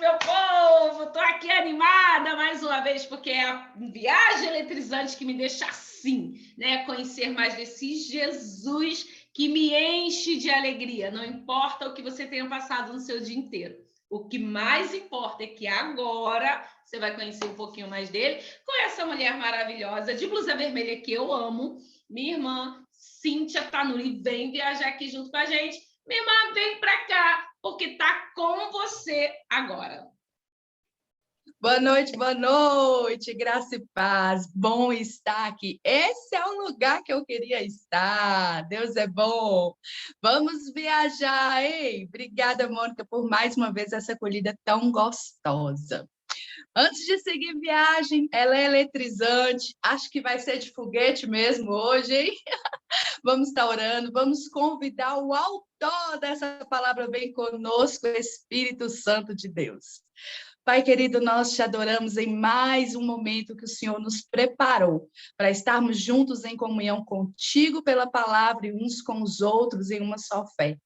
meu povo! Estou aqui animada mais uma vez, porque é a viagem eletrizante que me deixa assim, né? Conhecer mais desse Jesus que me enche de alegria. Não importa o que você tenha passado no seu dia inteiro. O que mais importa é que agora você vai conhecer um pouquinho mais dele com essa mulher maravilhosa de blusa vermelha que eu amo, minha irmã Cíntia Tanuri. Vem viajar aqui junto com a gente. Minha irmã, vem para cá, porque tá com você agora. Boa noite, graça e paz. Bom estar aqui. Esse é o lugar que eu queria estar. Deus é bom. Vamos viajar, hein? Obrigada, Mônica, por mais uma vez essa acolhida tão gostosa. Antes de seguir viagem, ela é eletrizante. Acho que vai ser de foguete mesmo hoje, hein? Vamos estar orando, vamos convidar o autor dessa palavra, vem conosco, Espírito Santo de Deus. Pai querido, nós te adoramos em mais um momento que o Senhor nos preparou para estarmos juntos em comunhão contigo pela palavra e uns com os outros em uma só fé.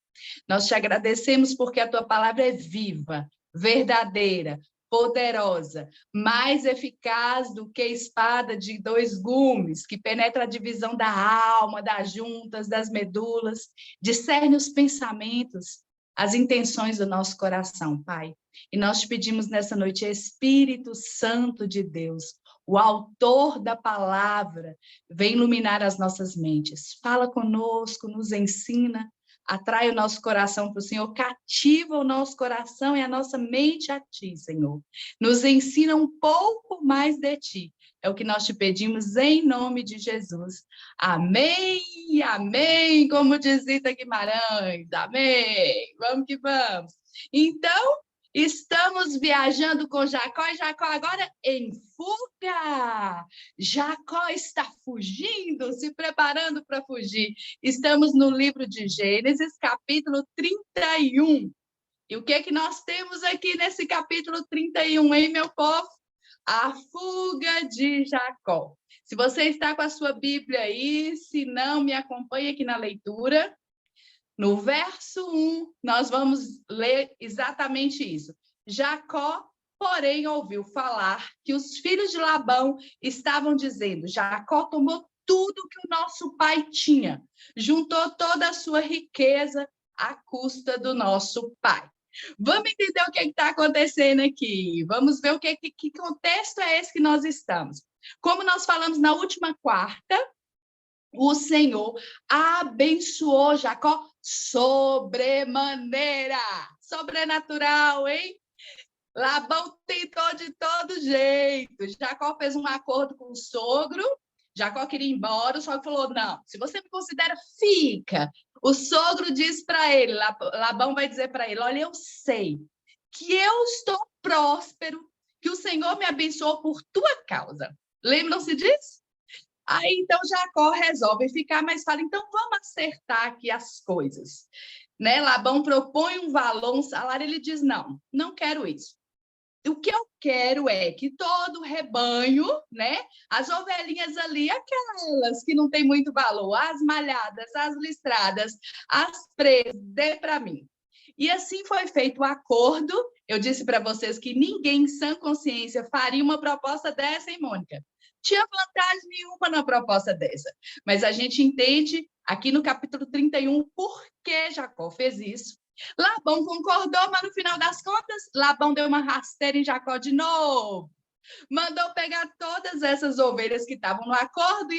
Nós te agradecemos porque a tua palavra é viva, verdadeira, poderosa, mais eficaz do que espada de dois gumes, que penetra a divisão da alma, das juntas, das medulas, discerne os pensamentos, as intenções do nosso coração, Pai. E nós te pedimos nessa noite, Espírito Santo de Deus, o autor da palavra, vem iluminar as nossas mentes. Fala conosco, nos ensina, atrai o nosso coração para o Senhor, cativa o nosso coração e a nossa mente a Ti, Senhor. Nos ensina um pouco mais de Ti. É o que nós te pedimos em nome de Jesus. Amém, amém, como diz Rita Guimarães, amém. Vamos que vamos. Então, estamos viajando com Jacó e Jacó agora em fuga. Jacó está fugindo, se preparando para fugir. Estamos no livro de Gênesis, capítulo 31. E o que nós temos aqui nesse capítulo 31, hein, meu povo? A fuga de Jacó. Se você está com a sua Bíblia aí, se não, me acompanhe aqui na leitura. No verso 1, nós vamos ler exatamente isso. Jacó, porém, ouviu falar que os filhos de Labão estavam dizendo: Jacó tomou tudo que o nosso pai tinha, juntou toda a sua riqueza à custa do nosso pai. Vamos entender o que está acontecendo aqui. Vamos ver que contexto é esse que nós estamos. Como nós falamos na última quarta, o Senhor abençoou Jacó sobremaneira, sobrenatural, hein? Labão tentou de todo jeito. Jacó fez um acordo com o sogro. Jacó queria ir embora, o sogro falou: não, se você me considera, fica. O sogro disse para ele, Labão vai dizer para ele: olha, eu sei que eu estou próspero, que o Senhor me abençoou por tua causa. Lembram-se disso? Aí, então, Jacó resolve ficar, mas fala, então, vamos acertar aqui as coisas. Né? Labão propõe um valor, um salário, ele diz, não quero isso. O que eu quero é que todo o rebanho, né, as ovelhinhas ali, aquelas que não têm muito valor, as malhadas, as listradas, as presas, dê para mim. E assim foi feito o acordo. Eu disse para vocês que ninguém em sã consciência faria uma proposta dessa, hein, Mônica? Tinha vantagem nenhuma na proposta dessa. Mas a gente entende aqui no capítulo 31 por que Jacó fez isso. Labão concordou, mas no final das contas, Labão deu uma rasteira em Jacó de novo. Mandou pegar todas essas ovelhas que estavam no acordo e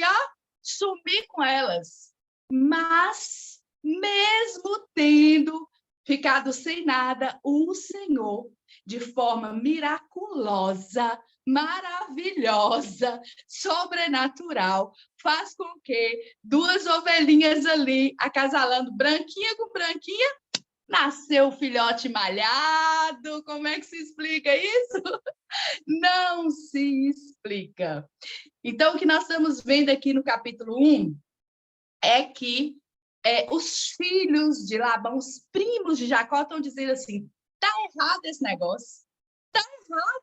sumir com elas. Mas, mesmo tendo ficado sem nada, o Senhor, de forma miraculosa, maravilhosa, sobrenatural, faz com que duas ovelhinhas ali, acasalando branquinha com branquinha, nasceu o filhote malhado. Como é que se explica isso? Não se explica. Então, o que nós estamos vendo aqui no capítulo 1 é que os filhos de Labão, os primos de Jacó, estão dizendo assim, está errado esse negócio.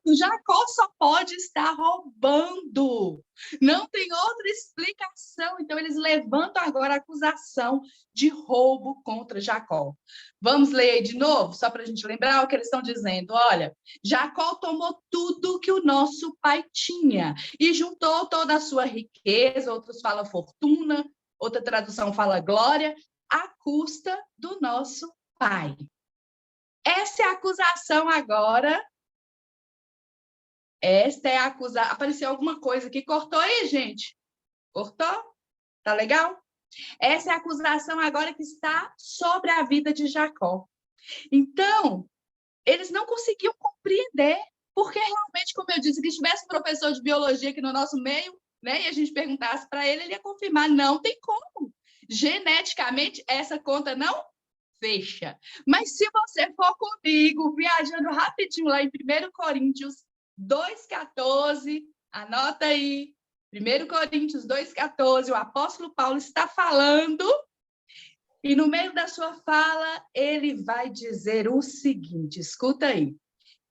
Jacó só pode estar roubando. Não tem outra explicação. Então, eles levantam agora a acusação de roubo contra Jacó. Vamos ler aí de novo, só para a gente lembrar o que eles estão dizendo. Olha, Jacó tomou tudo que o nosso pai tinha e juntou toda a sua riqueza, outros falam fortuna, outra tradução fala glória, à custa do nosso pai. Essa é a acusação agora. Esta é a acusação. Apareceu alguma coisa aqui. Cortou aí, gente? Cortou? Tá legal? Essa é a acusação agora que está sobre a vida de Jacó. Então, eles não conseguiam compreender, porque realmente, como eu disse, que tivesse um professor de biologia aqui no nosso meio, né, e a gente perguntasse para ele, ele ia confirmar, não tem como. Geneticamente, essa conta não fecha. Mas se você for comigo, viajando rapidinho lá em 1 Coríntios 2,14, anota aí, 1 Coríntios 2,14, o apóstolo Paulo está falando, e no meio da sua fala, ele vai dizer o seguinte, escuta aí,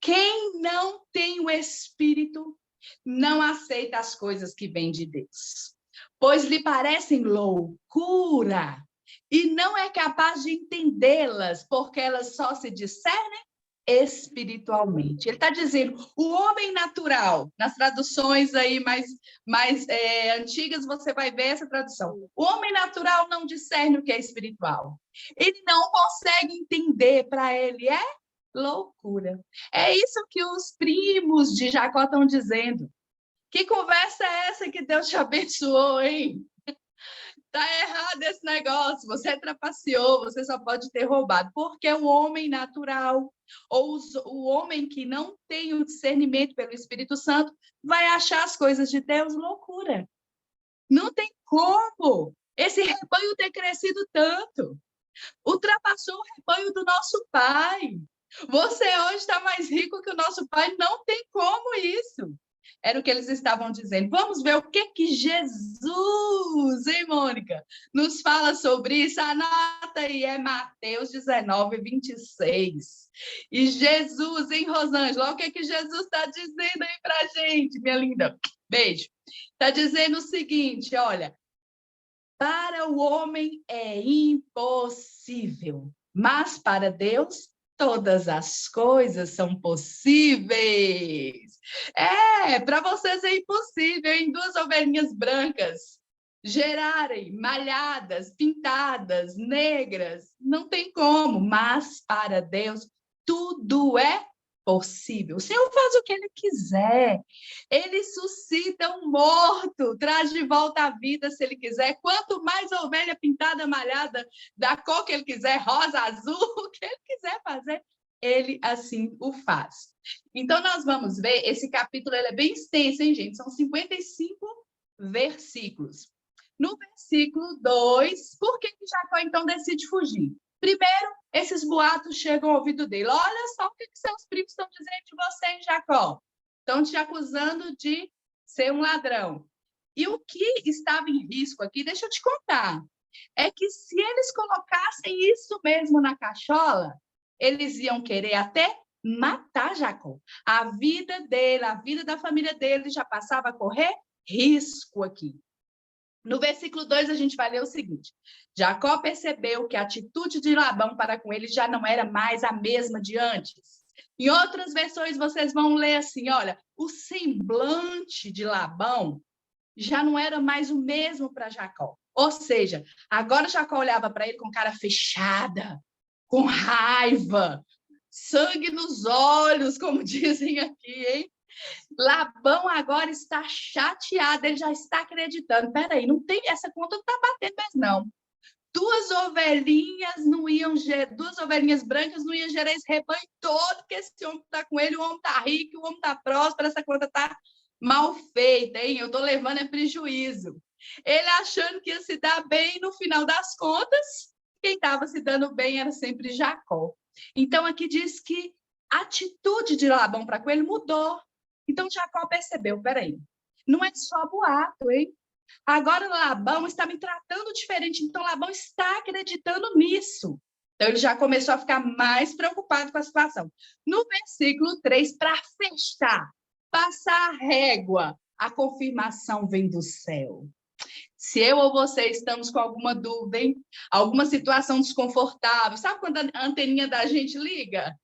quem não tem o Espírito não aceita as coisas que vêm de Deus, pois lhe parecem loucura, e não é capaz de entendê-las, porque elas só se discernem espiritualmente. Ele está dizendo, o homem natural, nas traduções aí mais antigas, você vai ver essa tradução. O homem natural não discerne o que é espiritual. Ele não consegue entender, para ele é loucura. É isso que os primos de Jacó estão dizendo. Que conversa é essa que Deus te abençoou, hein? Tá errado esse negócio, você trapaceou, você só pode ter roubado, porque o homem natural, ou o homem que não tem o discernimento pelo Espírito Santo, vai achar as coisas de Deus loucura. Não tem como esse rebanho ter crescido tanto. Ultrapassou o rebanho do nosso pai. Você hoje está mais rico que o nosso pai, não tem como isso. Era o que eles estavam dizendo. Vamos ver o que Jesus, hein, Mônica, nos fala sobre isso. Anota aí, é Mateus 19, 26. E Jesus, hein, Rosângela, olha o que Jesus está dizendo aí para a gente, minha linda. Beijo. Está dizendo o seguinte, olha, para o homem é impossível, mas para Deus todas as coisas são possíveis. Para vocês é impossível, em 2 ovelhinhas brancas gerarem malhadas, pintadas, negras, não tem como, mas para Deus tudo é possível. O Senhor faz o que Ele quiser. Ele suscita um morto, traz de volta à vida se Ele quiser. Quanto mais ovelha pintada, malhada, da cor que Ele quiser, rosa, azul, o que Ele quiser fazer, Ele assim o faz. Então, nós vamos ver, esse capítulo ele é bem extenso, hein, gente? São 55 versículos. No versículo 2, por que Jacó, então, decide fugir? Primeiro, esses boatos chegam ao ouvido dele. Olha só o que seus primos estão dizendo de você, hein, Jacó? Estão te acusando de ser um ladrão. E o que estava em risco aqui, deixa eu te contar, é que se eles colocassem isso mesmo na cachola, eles iam querer até matar Jacó. A vida dele, a vida da família dele já passava a correr risco aqui. No versículo 2, a gente vai ler o seguinte. Jacó percebeu que a atitude de Labão para com ele já não era mais a mesma de antes. Em outras versões, vocês vão ler assim, olha, o semblante de Labão já não era mais o mesmo para Jacó. Ou seja, agora Jacó olhava para ele com cara fechada, com raiva, sangue nos olhos, como dizem aqui, hein? Labão agora está chateado, ele já está acreditando. Peraí, não tem, essa conta não está batendo mais, não. 2 ovelhinhas brancas não iam gerar esse rebanho todo, que esse homem está com ele, o homem está rico, o homem está próspero, essa conta está mal feita, hein? Eu estou levando a prejuízo. Ele achando que ia se dar bem, no final das contas, quem estava se dando bem era sempre Jacó. Então, aqui diz que a atitude de Labão para com ele mudou. Então, Jacó percebeu, peraí, não é só boato, hein? Agora Labão está me tratando diferente, então Labão está acreditando nisso. Então, ele já começou a ficar mais preocupado com a situação. No versículo 3, para fechar, passar a régua, a confirmação vem do céu. Se eu ou você estamos com alguma dúvida, hein? Alguma situação desconfortável, sabe quando a anteninha da gente liga?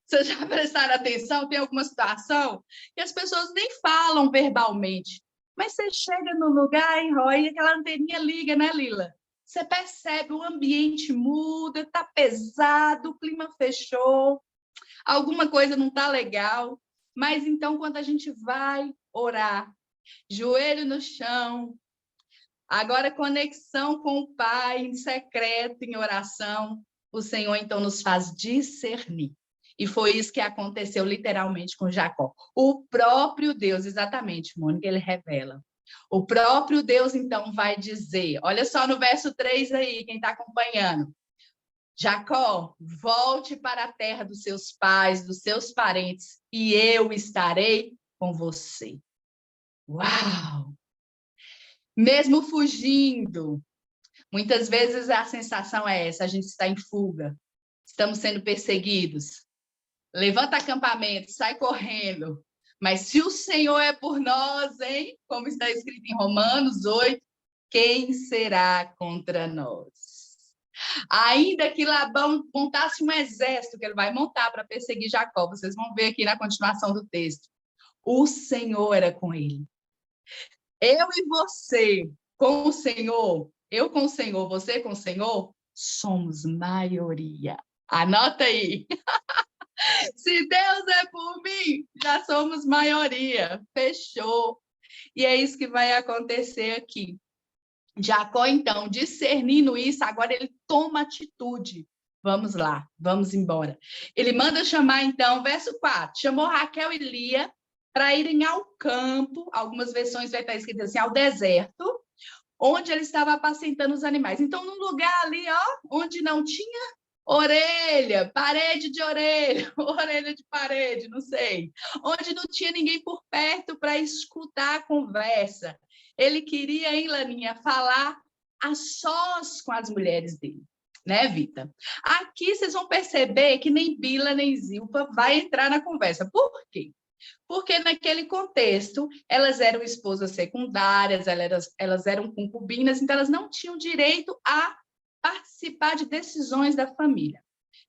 Vocês já prestaram atenção? Tem alguma situação que as pessoas nem falam verbalmente, mas você chega no lugar, hein, Roy, e aquela anteninha liga, né, Lila? Você percebe, o ambiente muda, está pesado, o clima fechou, alguma coisa não está legal. Mas então, quando a gente vai orar, joelho no chão, agora conexão com o Pai em secreto, em oração, o Senhor então nos faz discernir. E foi isso que aconteceu literalmente com Jacó. O próprio Deus, exatamente, Mônica, ele revela. O próprio Deus, então, vai dizer, olha só no verso 3 aí, quem está acompanhando. Jacó, volte para a terra dos seus pais, dos seus parentes, e eu estarei com você. Uau! Mesmo fugindo, muitas vezes a sensação é essa, a gente está em fuga, estamos sendo perseguidos. Levanta acampamento, sai correndo. Mas se o Senhor é por nós, hein? Como está escrito em Romanos 8, quem será contra nós? Ainda que Labão montasse um exército que ele vai montar para perseguir Jacó, vocês vão ver aqui na continuação do texto. O Senhor era com ele. Eu e você com o Senhor, eu com o Senhor, você com o Senhor, somos maioria. Anota aí. Se Deus é por mim, já somos maioria. Fechou. E é isso que vai acontecer aqui. Jacó, então, discernindo isso, agora ele toma atitude. Vamos lá, vamos embora. Ele manda chamar, então, verso 4, chamou Raquel e Lia para irem ao campo, algumas versões vai estar escrito assim, ao deserto, onde ele estava apacentando os animais. Então, num lugar ali, ó, onde não tinha orelha, parede de orelha, orelha de parede, não sei, onde não tinha ninguém por perto para escutar a conversa. Ele queria, hein, Laninha, falar a sós com as mulheres dele, né, Vita? Aqui vocês vão perceber que nem Bila nem Zilpa vai entrar na conversa. Por quê? Porque naquele contexto, elas eram esposas secundárias, elas eram concubinas, então elas não tinham direito a participar de decisões da família.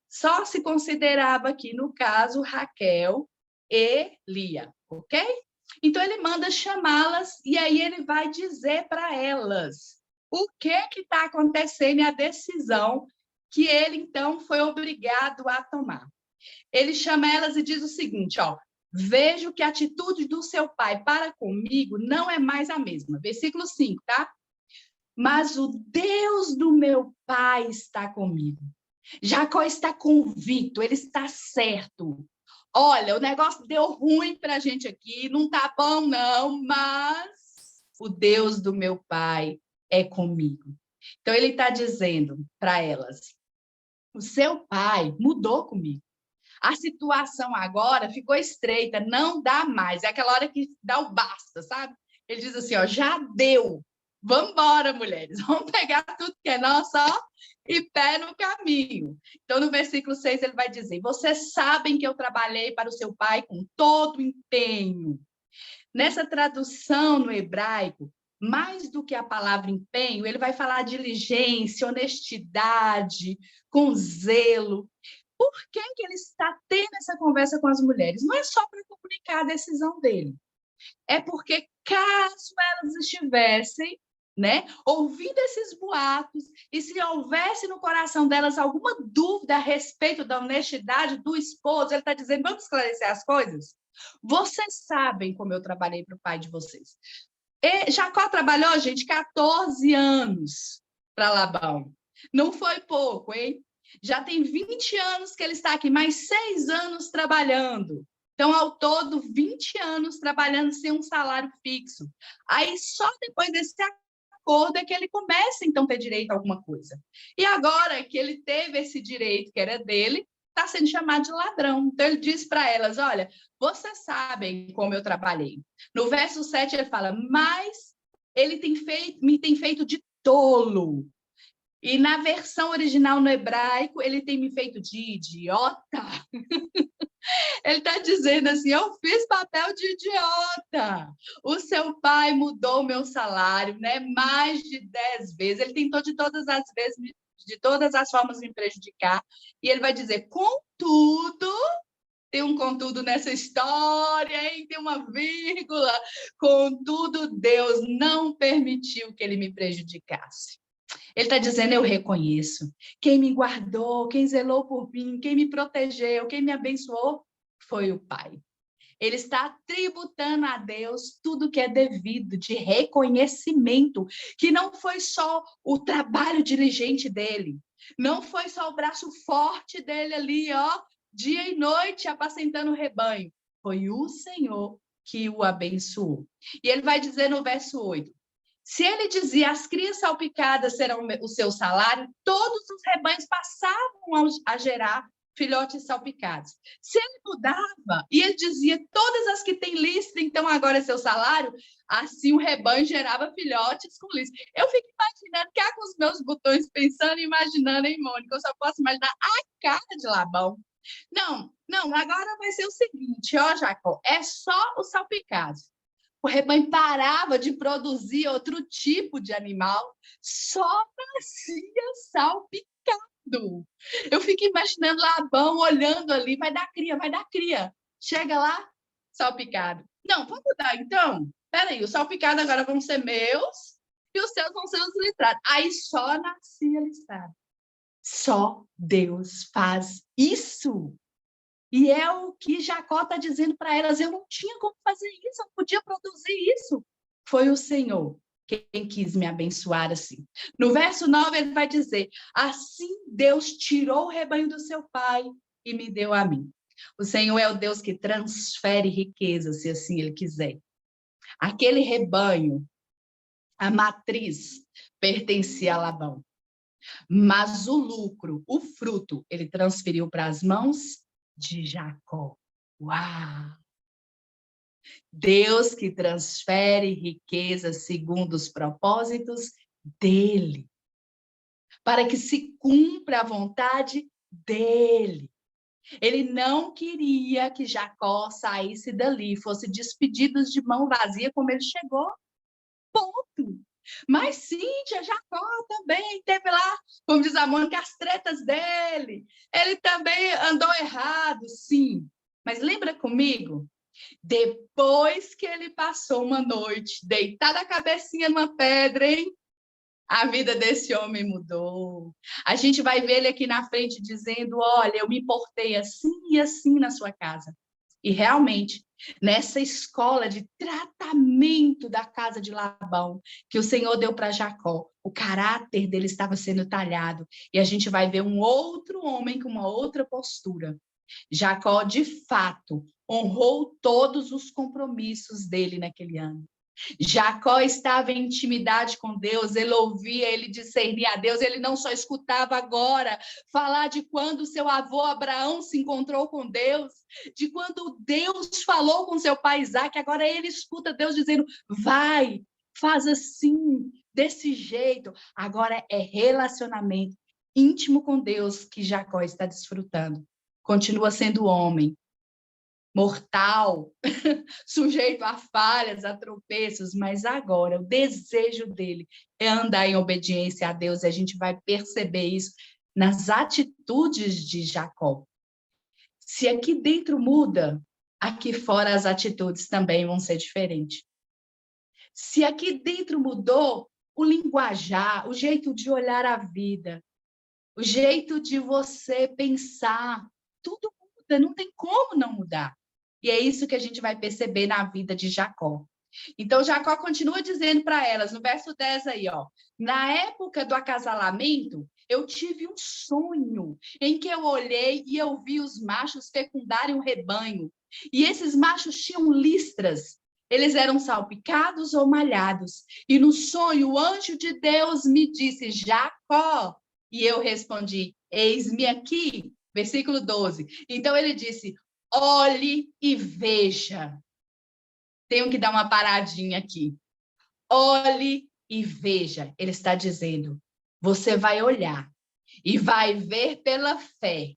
Só se considerava aqui, no caso, Raquel e Lia, ok? Então, ele manda chamá-las e aí ele vai dizer para elas o que está acontecendo e a decisão que ele, então, foi obrigado a tomar. Ele chama elas e diz o seguinte, ó, vejo que a atitude do seu pai para comigo não é mais a mesma. Versículo 5, tá? Mas o Deus do meu pai está comigo. Jacó está convicto, ele está certo. Olha, o negócio deu ruim para a gente aqui, não tá bom não, mas o Deus do meu pai é comigo. Então, ele está dizendo para elas, o seu pai mudou comigo. A situação agora ficou estreita, não dá mais. É aquela hora que dá o basta, sabe? Ele diz assim, ó, já deu. Vamos embora, mulheres. Vamos pegar tudo que é nosso, ó, e pé no caminho. Então, no versículo 6, ele vai dizer, vocês sabem que eu trabalhei para o seu pai com todo empenho. Nessa tradução no hebraico, mais do que a palavra empenho, ele vai falar diligência, honestidade, com zelo. Por que ele está tendo essa conversa com as mulheres? Não é só para comunicar a decisão dele. É porque, caso elas estivessem, né, ouvindo esses boatos, e se houvesse no coração delas alguma dúvida a respeito da honestidade do esposo, ele está dizendo, vamos esclarecer as coisas? Vocês sabem como eu trabalhei para o pai de vocês. E Jacó trabalhou, gente, 14 anos para Labão. Não foi pouco, hein? Já tem 20 anos que ele está aqui, mais 6 anos trabalhando. Então, ao todo, 20 anos trabalhando sem um salário fixo. Aí, só depois desse acordo é que ele começa, então, a ter direito a alguma coisa. E agora que ele teve esse direito, que era dele, está sendo chamado de ladrão. Então, ele diz para elas, olha, vocês sabem como eu trabalhei. No verso 7, ele fala, mas ele me tem feito de tolo. E na versão original no hebraico, ele tem me feito de idiota. Ele está dizendo assim, eu fiz papel de idiota. O seu pai mudou o meu salário, né? Mais de 10 vezes. Ele tentou de todas as vezes, de todas as formas me prejudicar. E ele vai dizer, contudo, tem um contudo nessa história, hein? Tem uma vírgula. Contudo, Deus não permitiu que ele me prejudicasse. Ele está dizendo, eu reconheço. Quem me guardou, quem zelou por mim, quem me protegeu, quem me abençoou, foi o Pai. Ele está tributando a Deus tudo que é devido, de reconhecimento, que não foi só o trabalho diligente dele, não foi só o braço forte dele ali, ó, dia e noite, apacentando o rebanho. Foi o Senhor que o abençoou. E ele vai dizer no verso 8, se ele dizia, as crias salpicadas serão o seu salário, todos os rebanhos passavam a gerar filhotes salpicados. Se ele mudava, e ele dizia, todas as que têm listra, então agora é seu salário, assim o rebanho gerava filhotes com listra. Eu fico imaginando, cá com os meus botões, pensando e imaginando, hein, Mônica? Eu só posso imaginar a cara de Labão. Não, agora vai ser o seguinte, ó, Jacó, é só o salpicado. O rebanho parava de produzir outro tipo de animal, só nascia salpicado. Eu fico imaginando Labão olhando ali, vai dar cria, vai dar cria. Chega lá, salpicado. Não, vamos mudar então? Peraí, os salpicados agora vão ser meus e os seus vão ser os listrados. Aí só nascia listrado. Só Deus faz isso. E é o que Jacó está dizendo para elas, eu não tinha como fazer isso, eu não podia produzir isso. Foi o Senhor quem quis me abençoar assim. No verso 9 ele vai dizer, assim Deus tirou o rebanho do seu pai e me deu a mim. O Senhor é o Deus que transfere riqueza, se assim ele quiser. Aquele rebanho, a matriz, pertencia a Labão. Mas o lucro, o fruto, ele transferiu para as mãos de Jacó. Uau! Deus que transfere riqueza segundo os propósitos dele, para que se cumpra a vontade dele. Ele não queria que Jacó saísse dali, fosse despedido de mão vazia como ele chegou. Ponto. Mas Cíntia, Jacó também teve lá, como diz a Mônica, as tretas dele. Ele também andou errado, sim. Mas lembra comigo? Depois que ele passou uma noite deitado a cabecinha numa pedra, hein? A vida desse homem mudou. A gente vai ver ele aqui na frente dizendo, olha, eu me portei assim e assim na sua casa. E realmente, nessa escola de tratamento da casa de Labão, que o Senhor deu para Jacó, o caráter dele estava sendo talhado. E a gente vai ver um outro homem com uma outra postura. Jacó, de fato, honrou todos os compromissos dele naquele ano. Jacó estava em intimidade com Deus, ele ouvia, ele discernia a Deus, ele não só escutava agora falar de quando seu avô Abraão se encontrou com Deus, de quando Deus falou com seu pai Isaac, agora ele escuta Deus dizendo, vai, faz assim, desse jeito. Agora é relacionamento íntimo com Deus que Jacó está desfrutando. Continua sendo homem, mortal, sujeito a falhas, a tropeços, mas agora o desejo dele é andar em obediência a Deus, e a gente vai perceber isso nas atitudes de Jacó. Se aqui dentro muda, aqui fora as atitudes também vão ser diferentes. Se aqui dentro mudou, o linguajar, o jeito de olhar a vida, o jeito de você pensar, tudo muda, não tem como não mudar. E é isso que a gente vai perceber na vida de Jacó. Então, Jacó continua dizendo para elas, no verso 10 aí, ó, na época do acasalamento, eu tive um sonho em que eu olhei e eu vi os machos fecundarem um rebanho. E esses machos tinham listras. Eles eram salpicados ou malhados. E no sonho, o anjo de Deus me disse, Jacó. E eu respondi, eis-me aqui. Versículo 12. Então, ele disse, olhe e veja. Tenho que dar uma paradinha aqui. Olhe e veja. Ele está dizendo, Você vai olhar e vai ver pela fé.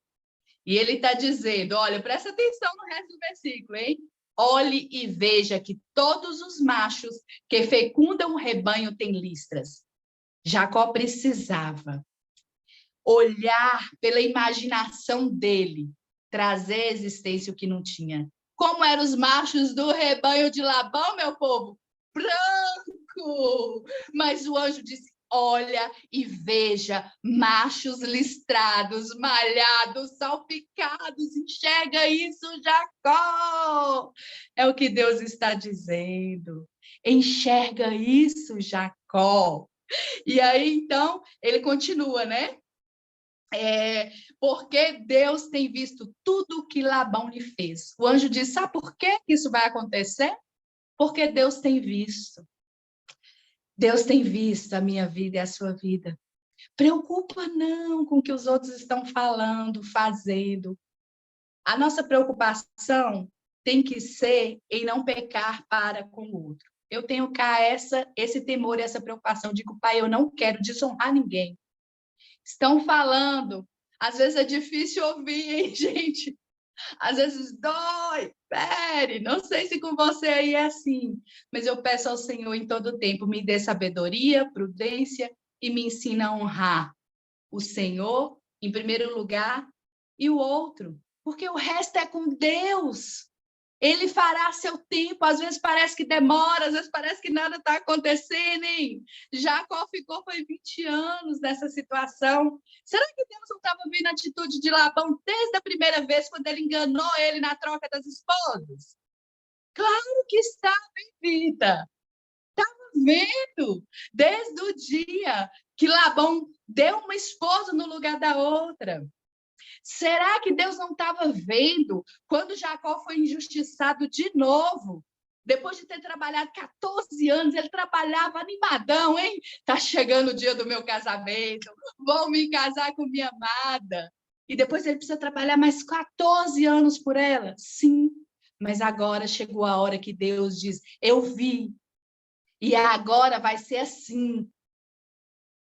E ele está dizendo, olha, presta atenção no resto do versículo, hein? Olhe e veja que todos os machos que fecundam o rebanho têm listras. Jacó precisava olhar pela imaginação dele, trazer à existência o que não tinha. Como eram os machos do rebanho de Labão, meu povo? Branco! Mas o anjo disse, olha e veja machos listrados, malhados, salpicados. Enxerga isso, Jacó! É o que Deus está dizendo. Enxerga isso, Jacó. E aí, então, ele continua, né? Porque Deus tem visto tudo o que Labão lhe fez. O anjo diz, sabe por que isso vai acontecer? Porque Deus tem visto. Deus tem visto a minha vida e a sua vida. Preocupa não com o que os outros estão falando, fazendo. A nossa preocupação tem que ser em não pecar para com o outro. Eu tenho cá esse temor e essa preocupação. Digo, pai, eu não quero desonrar ninguém. Estão falando. Às vezes é difícil ouvir, hein, gente? Às vezes dói, fere. Não sei se com você aí é assim, mas eu peço ao Senhor em todo tempo, me dê sabedoria, prudência e me ensina a honrar o Senhor em primeiro lugar e o outro, porque o resto é com Deus. Ele fará seu tempo, às vezes parece que demora, às vezes parece que nada está acontecendo, hein? Jacó foi 20 anos nessa situação. Será que Deus não estava vendo a atitude de Labão desde a primeira vez, quando ele enganou ele na troca das esposas? Claro que estava, em vida. Estava vendo, desde o dia que Labão deu uma esposa no lugar da outra. Será que Deus não estava vendo quando Jacó foi injustiçado de novo? Depois de ter trabalhado 14 anos, ele trabalhava animadão, hein? Tá chegando o dia do meu casamento, vou me casar com minha amada. E depois ele precisa trabalhar mais 14 anos por ela? Sim, mas agora chegou a hora que Deus diz, eu vi, e agora vai ser assim.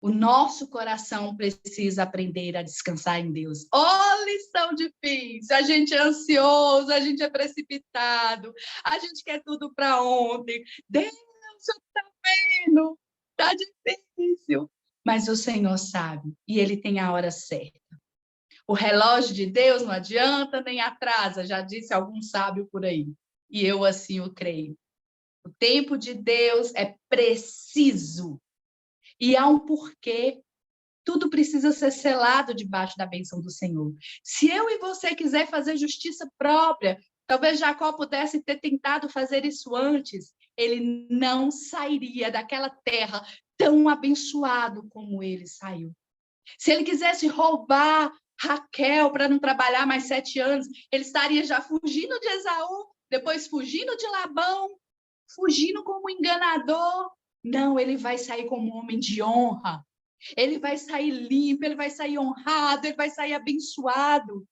O nosso coração precisa aprender a descansar em Deus. Oh, lição difícil! A gente é ansioso, a gente é precipitado, a gente quer tudo para ontem. Deus, está vendo? Está difícil. Mas o Senhor sabe, e Ele tem a hora certa. O relógio de Deus não adianta nem atrasa, já disse algum sábio por aí. E eu assim o creio. O tempo de Deus é preciso. E há um porquê. Tudo precisa ser selado debaixo da bênção do Senhor. Se eu e você quiser fazer justiça própria, talvez Jacó pudesse ter tentado fazer isso antes, ele não sairia daquela terra tão abençoado como ele saiu. Se ele quisesse roubar Raquel para não trabalhar mais 7 anos, ele estaria já fugindo de Esaú, depois fugindo de Labão, fugindo como enganador. Não, ele vai sair como um homem de honra. Ele vai sair limpo, ele vai sair honrado, ele vai sair abençoado.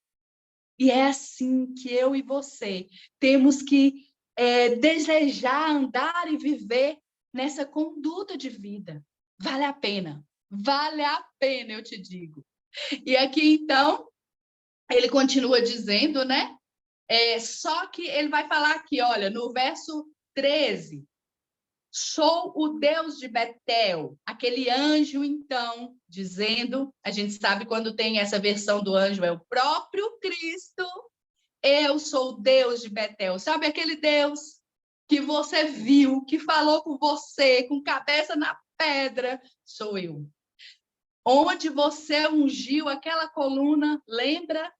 E é assim que eu e você temos que desejar andar e viver nessa conduta de vida. Vale a pena, eu te digo. E aqui, então, ele continua dizendo, né? Só que ele vai falar aqui, olha, no verso 13, sou o Deus de Betel. Aquele anjo, então, dizendo, a gente sabe quando tem essa versão do anjo, é o próprio Cristo. Eu sou o Deus de Betel. Sabe aquele Deus que você viu, que falou com você, com cabeça na pedra? Sou eu. Onde você ungiu aquela coluna, lembra?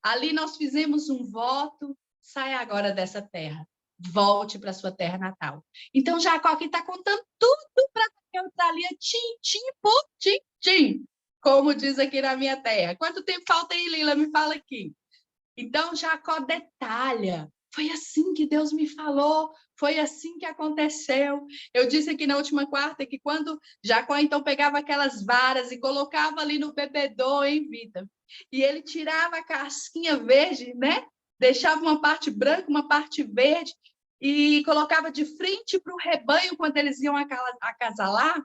Ali nós fizemos um voto, sai agora dessa terra. Volte para sua terra natal. Então, Jacó aqui está contando tudo para que eu estaria tim por tim, como diz aqui na minha terra. Quanto tempo falta aí, Lila? Me fala aqui. Então, Jacó detalha. Foi assim que Deus me falou, foi assim que aconteceu. Eu disse aqui na última quarta que quando Jacó, então, pegava aquelas varas e colocava ali no bebedouro em vida, e ele tirava a casquinha verde, né? Deixava uma parte branca, uma parte verde, e colocava de frente para o rebanho quando eles iam acasalar.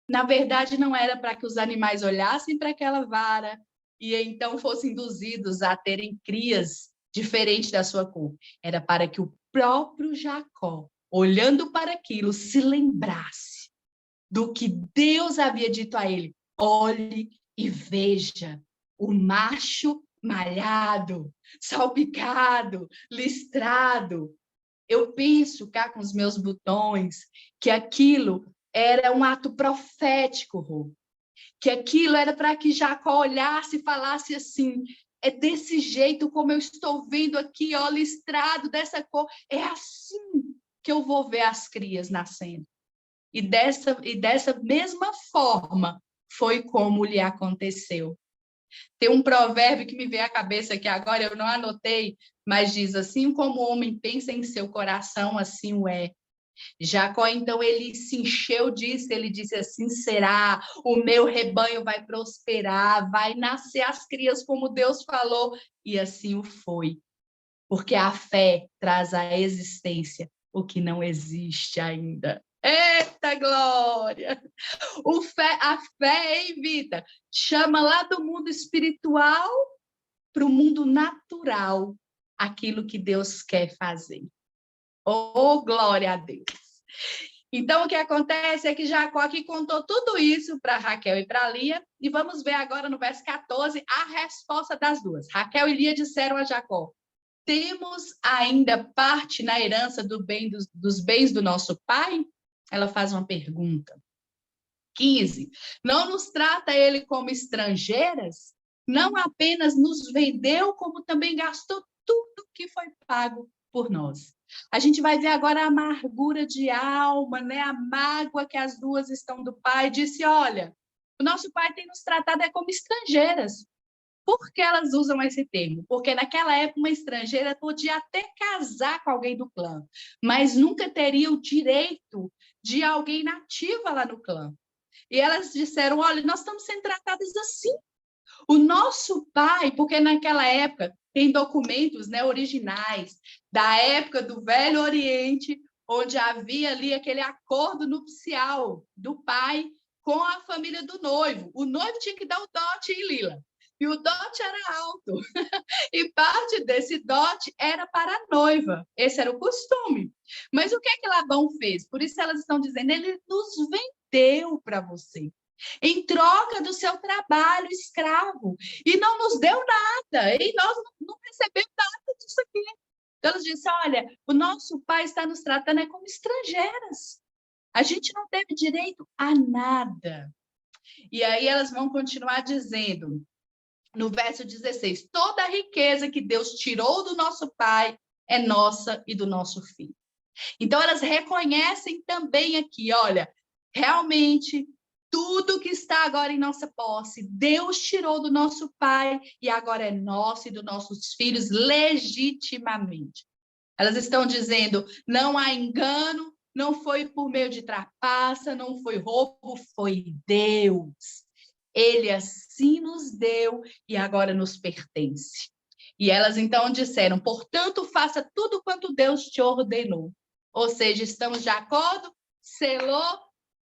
Na verdade, não era para que os animais olhassem para aquela vara e então fossem induzidos a terem crias diferentes da sua cor. Era para que o próprio Jacó, olhando para aquilo, se lembrasse do que Deus havia dito a ele. Olhe e veja o macho malhado, salpicado, listrado. Eu penso cá com os meus botões que aquilo era um ato profético, Rô. Que aquilo era para que Jacó olhasse e falasse assim: é desse jeito como eu estou vendo aqui, ó, listrado dessa cor, é assim que eu vou ver as crias nascendo. E dessa mesma forma foi como lhe aconteceu. Tem um provérbio que me veio à cabeça aqui agora, eu não anotei, mas diz assim: como o homem pensa em seu coração, assim o é. Jacó, então, ele se encheu disso, ele disse assim: será, o meu rebanho vai prosperar, vai nascer as crias como Deus falou, e assim o foi, porque a fé traz à existência o que não existe ainda. Eita glória! A fé, hein, Vita? Chama lá do mundo espiritual para o mundo natural aquilo que Deus quer fazer. Oh, glória a Deus! Então, o que acontece é que Jacó aqui contou tudo isso para Raquel e para Lia, e vamos ver agora no verso 14 a resposta das duas. Raquel e Lia disseram a Jacó: temos ainda parte na herança dos bens do nosso pai? Ela faz uma pergunta. 15. Não nos trata ele como estrangeiras? Não apenas nos vendeu, como também gastou tudo que foi pago por nós. A gente vai ver agora a amargura de alma, né? A mágoa que as duas estão do pai. Disse: olha, o nosso pai tem nos tratado como estrangeiras. Por que elas usam esse termo? Porque naquela época uma estrangeira podia até casar com alguém do clã, mas nunca teria o direito de alguém nativa lá no clã. E elas disseram: olha, nós estamos sendo tratadas assim. O nosso pai, porque naquela época tem documentos, né, originais da época do Velho Oriente, onde havia ali aquele acordo nupcial do pai com a família do noivo. O noivo tinha que dar o dote em Lila. E o dote era alto. E parte desse dote era para a noiva. Esse era o costume. Mas o que é que Labão fez? Por isso elas estão dizendo: ele nos vendeu para você, em troca do seu trabalho escravo, e não nos deu nada, e nós não recebemos nada disso aqui. Então, elas disseram: olha, o nosso pai está nos tratando como estrangeiras. A gente não teve direito a nada. E aí elas vão continuar dizendo, no verso 16, toda a riqueza que Deus tirou do nosso pai é nossa e do nosso filho. Então, elas reconhecem também aqui, olha, realmente, tudo que está agora em nossa posse, Deus tirou do nosso pai e agora é nosso e dos nossos filhos legitimamente. Elas estão dizendo: não há engano, não foi por meio de trapaça, não foi roubo, foi Deus. Ele assim nos deu e agora nos pertence. E elas então disseram: portanto, faça tudo quanto Deus te ordenou. Ou seja, estamos de acordo, selou,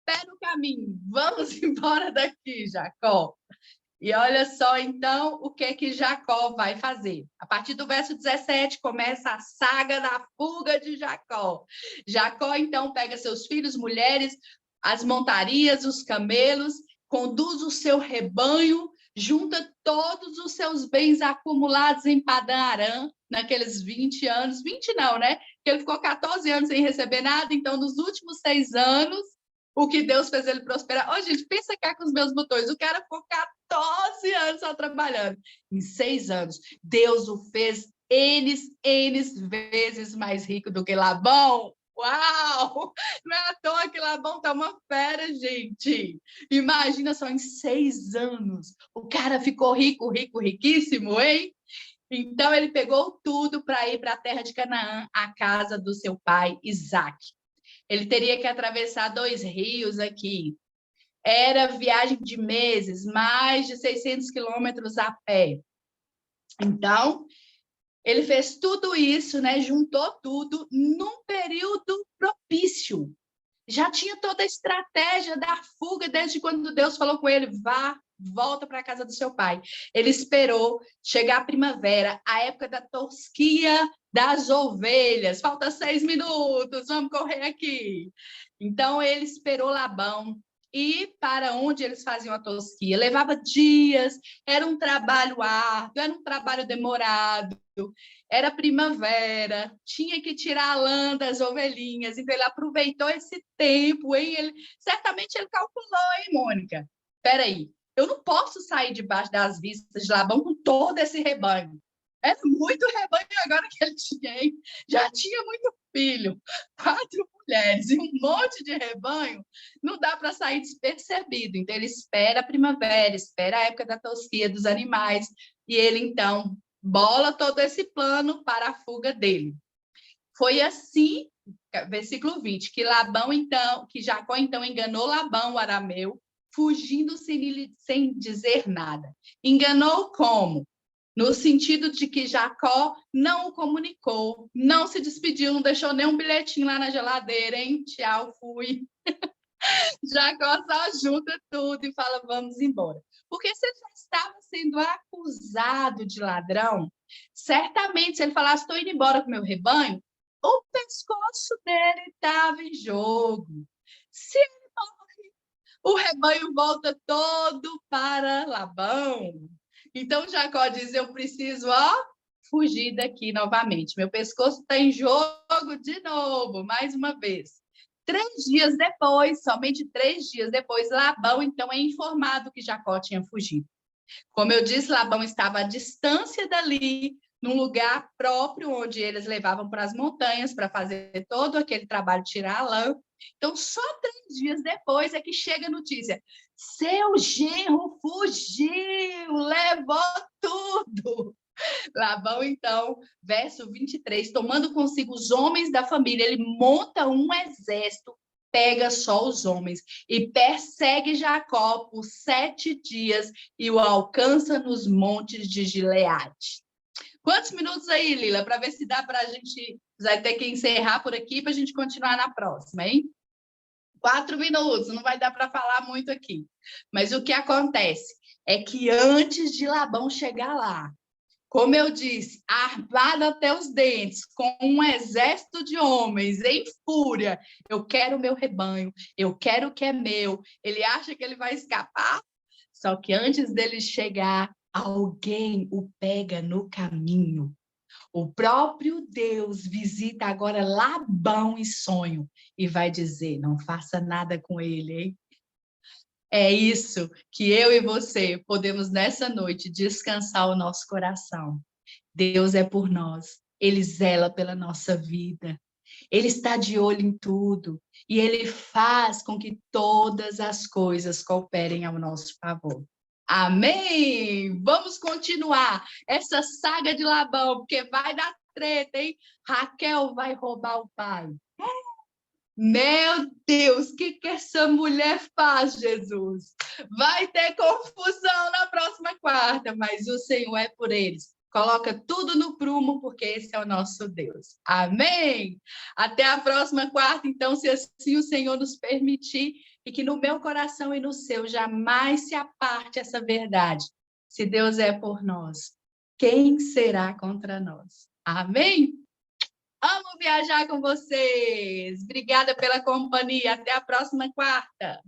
pé no caminho. Vamos embora daqui, Jacó. E olha só, então, o que Jacó vai fazer. A partir do verso 17, começa a saga da fuga de Jacó. Jacó, então, pega seus filhos, mulheres, as montarias, os camelos, conduz o seu rebanho, junta todos os seus bens acumulados em Padã Arã, naqueles 20 anos. 20 não, né? Porque ele ficou 14 anos sem receber nada, então, nos últimos 6 anos, o que Deus fez ele prosperar. Ô, gente, pensa cá com os meus botões. O cara ficou 14 anos só trabalhando. Em 6 anos, Deus o fez N vezes mais rico do que Labão. Uau! Não é à toa que Labão tá uma fera, gente. Imagina só, em 6 anos. O cara ficou rico, riquíssimo, hein? Então, ele pegou tudo para ir para a terra de Canaã, a casa do seu pai, Isaque. Ele teria que atravessar 2 rios aqui. Era viagem de meses, mais de 600 quilômetros a pé. Então, ele fez tudo isso, né? Juntou tudo num período propício. já tinha toda a estratégia da fuga desde quando Deus falou com ele, volta para a casa do seu pai. Ele esperou chegar a primavera, a época da tosquia das ovelhas. Falta 6 minutos, vamos correr aqui. Então, ele esperou Labão ir para onde eles faziam a tosquia. Levava dias, era um trabalho árduo, era um trabalho demorado. Era primavera, tinha que tirar a lã das ovelhinhas, então ele aproveitou esse tempo, hein? Certamente ele calculou, hein, Mônica? Espera aí, eu não posso sair debaixo das vistas de Labão com todo esse rebanho. Era muito rebanho agora que ele tinha, hein? Já tinha muito filho, 4 mulheres e um monte de rebanho, não dá para sair despercebido. Então ele espera a primavera, espera a época da tosquia dos animais, e ele então bola todo esse plano para a fuga dele. Foi assim, versículo 20, que Jacó então enganou Labão, o arameu, fugindo sem dizer nada. Enganou como? No sentido de que Jacó não o comunicou, não se despediu, não deixou nem um bilhetinho lá na geladeira, hein? Tchau, fui. Jacó só junta tudo e fala, vamos embora. Porque se ele já estava sendo acusado de ladrão, certamente, se ele falasse, estou indo embora com meu rebanho, o pescoço dele estava em jogo. Se ele morre, o rebanho volta todo para Labão. Então, Jacó diz, eu preciso, fugir daqui novamente. Meu pescoço está em jogo de novo, mais uma vez. 3 dias depois, somente 3 dias depois, Labão, então, é informado que Jacó tinha fugido. Como eu disse, Labão estava à distância dali, num lugar próprio, onde eles levavam para as montanhas para fazer todo aquele trabalho, tirar a lã. Então, só 3 dias depois é que chega a notícia. Seu genro fugiu, levou tudo. Labão, então, verso 23, tomando consigo os homens da família, ele monta um exército, pega só os homens e persegue Jacó por 7 dias e o alcança nos montes de Gileade. Quantos minutos aí, Lila, para ver se dá para a gente, vai ter que encerrar por aqui para a gente continuar na próxima, hein? 4 minutos, não vai dar para falar muito aqui. Mas o que acontece é que antes de Labão chegar lá, como eu disse, armado até os dentes, com um exército de homens em fúria, eu quero o meu rebanho, eu quero o que é meu. Ele acha que ele vai escapar, só que antes dele chegar, alguém o pega no caminho. O próprio Deus visita agora Labão em sonho e vai dizer, não faça nada com ele, hein? É isso que eu e você podemos nessa noite descansar o nosso coração. Deus é por nós, Ele zela pela nossa vida, Ele está de olho em tudo e Ele faz com que todas as coisas cooperem ao nosso favor. Amém! Vamos continuar essa saga de Labão, porque vai dar treta, hein? Raquel vai roubar o pai. Meu Deus, o que essa mulher faz, Jesus? Vai ter confusão na próxima quarta, mas o Senhor é por eles. Coloca tudo no prumo, porque esse é o nosso Deus. Amém? Até a próxima quarta, então, se assim o Senhor nos permitir, e que no meu coração e no seu jamais se aparte essa verdade. Se Deus é por nós, quem será contra nós? Amém? Amo viajar com vocês. Obrigada pela companhia. Até a próxima quarta.